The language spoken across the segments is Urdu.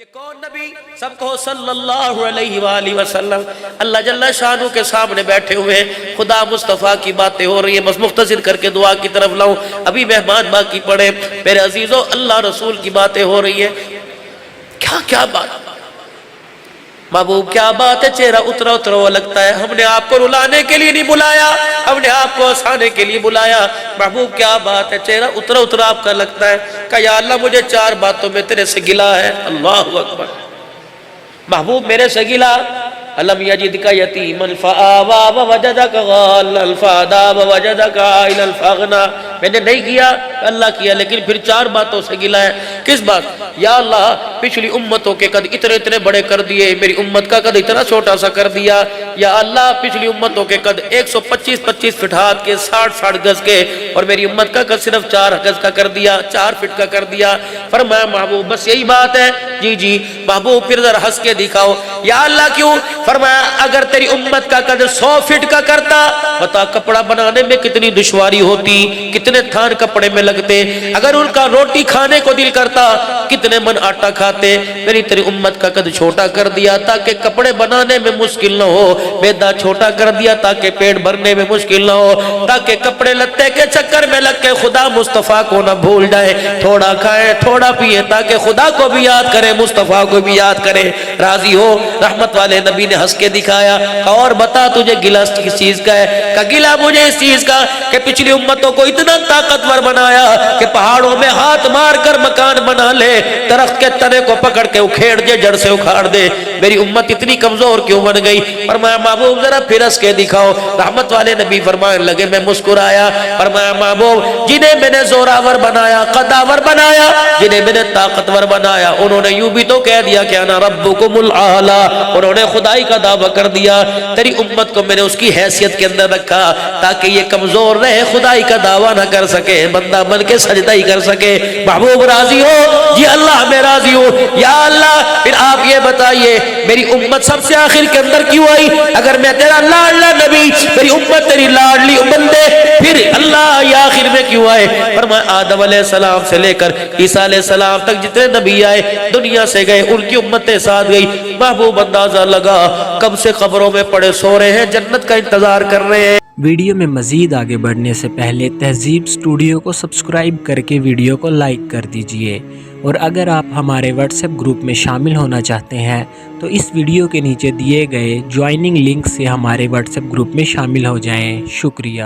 یہ کون نبی؟ سب کو صلی اللہ علیہ وآلہ وسلم اللہ جل شانہ کے سامنے بیٹھے ہوئے خدا مصطفیٰ کی باتیں ہو رہی ہیں. بس مختصر کر کے دعا کی طرف لاؤں, ابھی مہمان باقی پڑے. میرے عزیزو, اللہ رسول کی باتیں ہو رہی ہیں. کیا بات محبوب, کیا بات ہے, چہرہ اترا اترا ہوا لگتا ہے. ہم نے آپ کو رلانے کے لیے نہیں بلایا, ہم نے آپ کو ہنسانے کے لیے بلایا. محبوب کیا بات ہے, چہرہ اترا اترا آپ کا لگتا ہے. کہ یا اللہ مجھے 4 باتوں میں تیرے سے گلا ہے. اللہ اکبر. محبوب میرے سے گلا, الم یجدک یتیما فآوا ووجدک غالا فہدی ووجدک عائلا فاغنی. میں نے نہیں کیا, اللہ کیا, لیکن پھر 4 باتوں سے گلا ہے. کس بات؟ یا اللہ پچھلی امتوں کے قد اتنے بڑے کر دیے, میری امت کا قد اتنا چھوٹا سا کر دیا. یا اللہ پچھلی امتوں کے قد 125 فٹ ہاتھ کے 60 گز کے, اور میری امت کا قد صرف 4 گز کا کر دیا, 4 فٹ کا کر دیا. فرمایا محبوب بس یہی بات ہے؟ جی. محبوب پھر ذرا ہنس کے دکھاؤ. یا اللہ کیوں؟ فرمایا اگر تیری امت کا قد 100 فٹ کا کرتا, بتا کپڑا بنانے میں کتنی دشواری ہوتی, کتنے تھان کپڑے میں لگتے. اگر ان کا روٹی کھانے کو دل کرتا, کتنے من آٹا کھاتے. میری تیری امت کا قد چھوٹا کر دیا تاکہ کپڑے بنانے میں مشکل نہ ہو, میدا چھوٹا کر دیا تاکہ پیٹ بھرنے میں مشکل نہ ہو, تاکہ کپڑے لتے کے چکر میں لگ کے خدا مصطفیٰ کو نہ بھول جائے. تھوڑا کھائے تھوڑا پیے تاکہ خدا کو بھی یاد کرے, مصطفیٰ کو بھی یاد کرے. راضی ہو؟ رحمت والے نبی نے ہنس کے دکھایا. اور بتا تجھے گلا کس چیز کا ہے؟ کہ گلا مجھے اس چیز کا کہ پچھلی امتوں کو اتنا طاقتور بنایا کہ پہاڑوں میں ہاتھ مار کر مکان بنا لے, درخت کے تنے کو پکڑ کے اکھیڑ دے, جڑ سے اکھاڑ دے. میری امت اتنی کمزور کیوں بن گئی؟ فرمایا محبوب ذرا پھر ہنس کے دکھاؤ. رحمت والے نبی فرمانے لگے, میں مسکرایا. فرمایا محبوب جنہیں میں نے زوراور بنایا, قداور بنایا, جنہیں میں نے طاقتور بنایا, انہوں نے یوں بھی تو کہہ دیا کہ انا ربکم الاعلی, انہوں نے خدائی کا دعویٰ کر دیا. تیری امت کو میں نے اس کی حیثیت کے اندر رکھا تاکہ یہ کمزور رہے, خدائی کا دعویٰ نہ کر سکے, بندہ بن کے سجدہ ہی کر سکے. محبوب راضی ہو؟ جی اللہ میں راضی ہوں. یا اللہ پھر آپ یہ بتائیے میری امت سب سے آخر کے اندر کیوں آئی؟ اگر میں تیرا لاڈلا نبی, میری امت تیری لاڈلی بندے, پھر اللہ یہ آخر میں کیوں آئے؟ فرمایا آدم علیہ السلام سے لے کر عیسیٰ علیہ السلام تک جتنے نبی آئے دنیا سے گئے, ان کی امتیں ساتھ گئی. محبوب اندازہ لگا کب سے قبروں میں پڑے سو رہے ہیں, جنت کا انتظار کر رہے ہیں. ویڈیو میں مزید آگے بڑھنے سے پہلے تہذیب اسٹوڈیو کو سبسکرائب کر کے ویڈیو کو لائک کر دیجئے, اور اگر آپ ہمارے واٹس ایپ گروپ میں شامل ہونا چاہتے ہیں تو اس ویڈیو کے نیچے دیے گئے جوائننگ لنک سے ہمارے واٹس ایپ گروپ میں شامل ہو جائیں. شکریہ.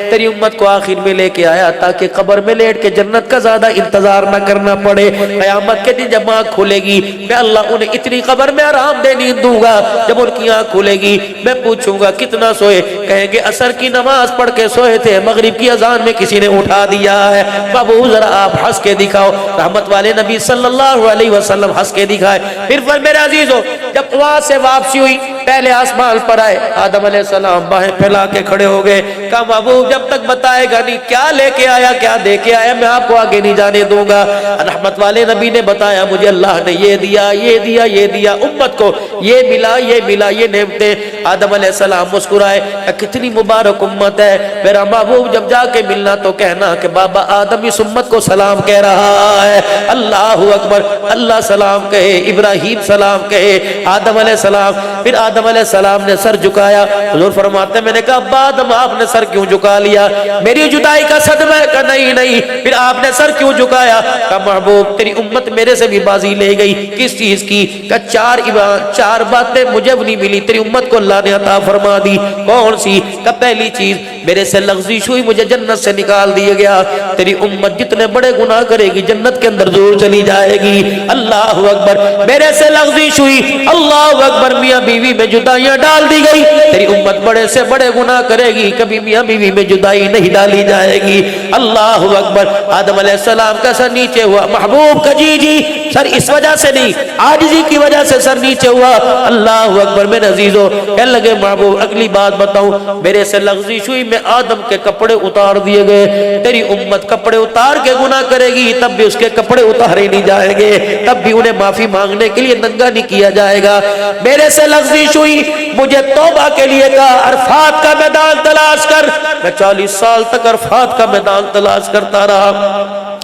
تیری امت کو آخر میں لے کے آیا تاکہ قبر میں لیٹ کے جنت کا زیادہ انتظار نہ کرنا پڑے. قیامت کے دن جب آنکھ کھلے گی, میں اللہ انہیں اتنی قبر میں آرام دے نیند دوں گا. جب ان کی آنکھ کھلے گی میں پوچھوں گا کتنا سوئے, کہیں گے عصر کی نماز پڑھ کے سوئے تھے, مغرب کی اذان میں کسی نے اٹھا دیا ہے. بابو ذرا آپ ہنس کے دکھاؤ. رحمت والے نبی صلی اللہ علیہ وسلم ہنس کے دکھائے. پھر میرے عزیزو جب وہاں سے واپسی ہوئی, پہلے آسمان پر آئے, آدم علیہ السلام باہیں پھیلا کے کھڑے ہو گئے. کہا محبوب جب تک بتائے گا نہیں کیا لے کے آیا کیا دے کے آیا, میں آپ کو آگے نہیں جانے دوں گا. رحمت والے نبی نے بتایا مجھے اللہ نے یہ دیا, یہ دیا, یہ دیا, امت کو یہ ملا, یہ ملا, یہ نعمتیں. آدم علیہ السلام مسکرائے, کتنی مبارک امت ہے. میرا محبوب جب جا کے ملنا تو کہنا کہ بابا آدم اس امت کو سلام کہہ رہا ہے. اللہ اکبر. اللہ سلام کہے, ابراہیم سلام کہے, آدم علیہ السلام. پھر آدم علیہ السلام نے سر جھکایا. حضور فرماتے میں نے کہا ابا آدم آپ نے سر کیوں جھکا لیا؟ میری جدائی کا صدمہ ہے. کہ نہیں. پھر آپ نے سر کیوں جھکایا؟ کہ محبوب تیری امت میرے سے بھی بازی لے گئی. کس چیز کی؟ کہ 4 باتیں مجھے نہیں ملی, تیری امت کو اللہ نے عطا فرما دی. کون سی؟ کہ پہلی چیز میرے سے لغزش ہوئی, مجھے جنت سے نکال دیا گیا. تیری امت جتنے بڑے گناہ کرے گی جنت کے اندر ضرور چلی جائے گی. اللہ اکبر. میرے سے لغزش ہوئی, اللہ اکبر, میاں بیوی میں جدائیاں ڈال دی گئی. تیری امت بڑے سے بڑے گناہ کرے گی, کبھی میاں بیوی میں جدائی نہیں ڈالی جائے گی. اللہ اکبر. آدم علیہ السلام کا سر نیچے ہوا. محبوب کا جی سر اس وجہ سے نہیں, عاجزی کی وجہ سے سر نیچے ہوا. اللہ اکبر. میرے عزیزو کہنے لگے محبوب اگلی بات بتاؤں, میرے سے لغزش ہوئی, میں آدم کے کپڑے اتار دیے گئے. تیری امت کپڑے اتار کے گناہ کرے گی تب بھی اس کے کپڑے اتارے نہیں جائیں گے, تب بھی انہیں معافی مانگنے کے لیے ننگا نہیں کیا جائے گا. میرے سے لغزش ہوئی, مجھے توبہ کے لیے کہا عرفات کا میدان تلاش کر. میں 40 سال تک عرفات کا میدان تلاش کرتا رہا.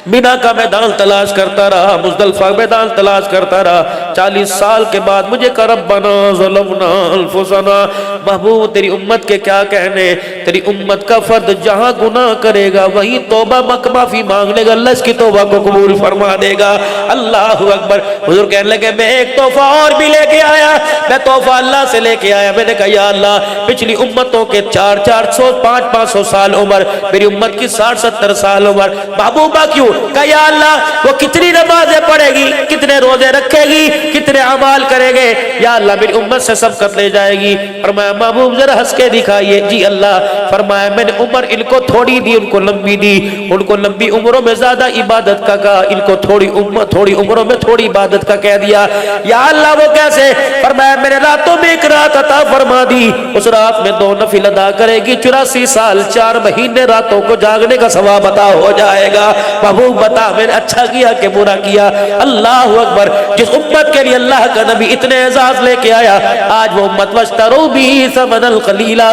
مینا کا میدان تلاش کرتا رہا، مزدلفہ میدان تلاش کرتا رہا، 40 سال کے بعد مجھے کہا ربنا ظلمنا انفسنا، محبوب تیری امت کے کیا کہنے، تیری امت کا فرد جہاں گناہ کرے گا وہیں توبہ معافی مانگ لے گا، اللہ اس کی توبہ کو قبول فرما دے گا۔ اللہ اکبر۔ حضور کہنے لگے میں ایک تحفہ اور بھی لے کے آیا، میں تحفہ اللہ سے لے کے آیا، میں نے کہا یا اللہ پچھلی امتوں کے 400 500 سال عمر، میری امت کی 60-70 سال عمر، محبوبہ کیوں؟ کہا یا اللہ وہ کتنی نمازیں پڑھے گی، کتنے روزے رکھے گی، کتنے اعمال کرے گے، یا اللہ میری امت سے سبقت لے جائے گی۔ فرمایا محبوب ذرا ہنس کے دکھائیے، جی اللہ۔ فرمایا میں نے عمر ان کو تھوڑی دی، ان کو لمبی دی، ان کو لمبی عمروں میں زیادہ عبادت کا کہا، ان کو تھوڑی عمروں میں تھوڑی عبادت کا کہہ دیا۔ یا اللہ وہ کیسے؟ فرمایا میں نے راتوں میں ایک رات عطا فرما دی، اس رات میں 2 نفل ادا کرے گی، 84 سال 4 مہینے راتوں کو جاگنے کا ثواب عطا ہو جائے گا۔ محبوب بتا میں نے اچھا کیا کہ برا کیا؟ اللہ اکبر۔ جس امت کے لیے اللہ کا نبی اتنے اعزاز لے کے آیا، آج وہ امت واشتروا بہ ثمنا قلیلا